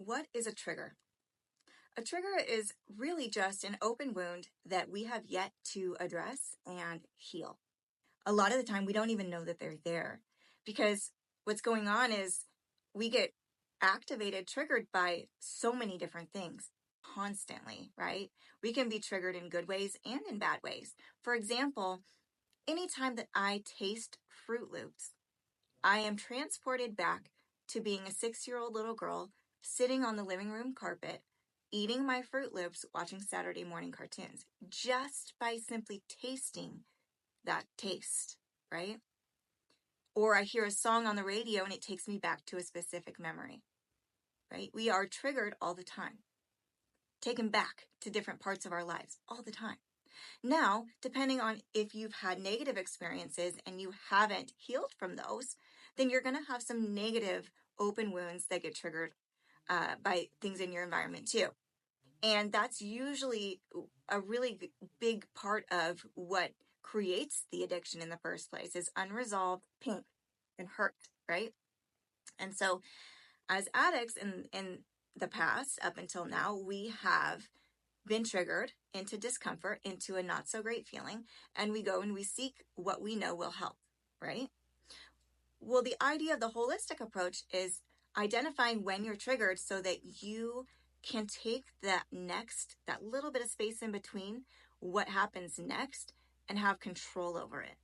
What is a trigger? A trigger is really just an open wound that we have yet to address and heal. A lot of the time, we don't even know that they're there because what's going on is we get activated, triggered by so many different things constantly, right? We can be triggered in good ways and in bad ways. For example, anytime that I taste Fruit Loops, I am transported back to being a 6-year-old little girl sitting on the living room carpet, eating my Fruit Loops, watching Saturday morning cartoons, just by simply tasting that taste, right? Or I hear a song on the radio and it takes me back to a specific memory, right? We are triggered all the time, taken back to different parts of our lives all the time. Now, depending on if you've had negative experiences and you haven't healed from those, then you're going to have some negative open wounds that get triggered by things in your environment too. And that's usually a really big part of what creates the addiction in the first place is unresolved pain and hurt, right? And so as addicts in the past, up until now, we have been triggered into discomfort, into a not so great feeling, and we go and we seek what we know will help, right? Well, the idea of the holistic approach is identifying when you're triggered so that you can take that little bit of space in between what happens next and have control over it.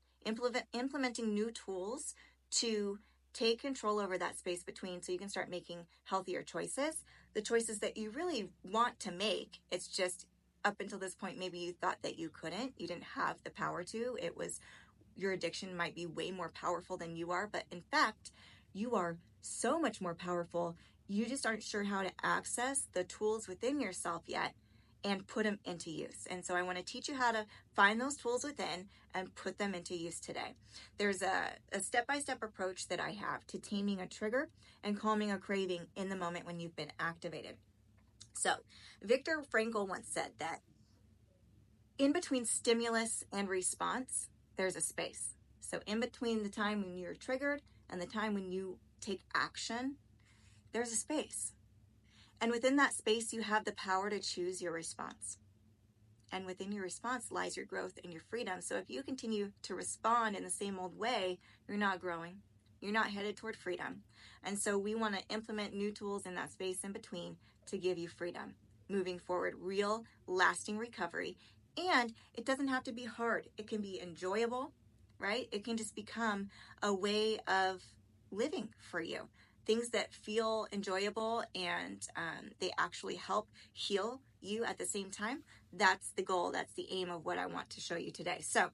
Implementing new tools to take control over that space between so you can start making healthier choices, the choices that you really want to make. It's just up until this point, maybe you thought that you couldn't, you didn't have the power to. It was your addiction might be way more powerful than you are, but in fact, you are so much more powerful. You just aren't sure how to access the tools within yourself yet and put them into use. And so I want to teach you how to find those tools within and put them into use today. There's a step-by-step approach that I have to taming a trigger and calming a craving in the moment when you've been activated. So Viktor Frankl once said that in between stimulus and response, there's a space. So in between the time when you're triggered and the time when you take action, there's a space. And within that space, you have the power to choose your response. And within your response lies your growth and your freedom. So if you continue to respond in the same old way, you're not growing. You're not headed toward freedom. And so we want to implement new tools in that space in between to give you freedom. Moving forward, real, lasting recovery. And it doesn't have to be hard. It can be enjoyable, right? It can just become a way of living for you. Things that feel enjoyable and they actually help heal you at the same time. That's the goal. That's the aim of what I want to show you today. So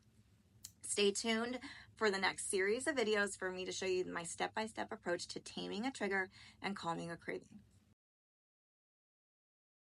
stay tuned for the next series of videos for me to show you my step-by-step approach to taming a trigger and calming a craving.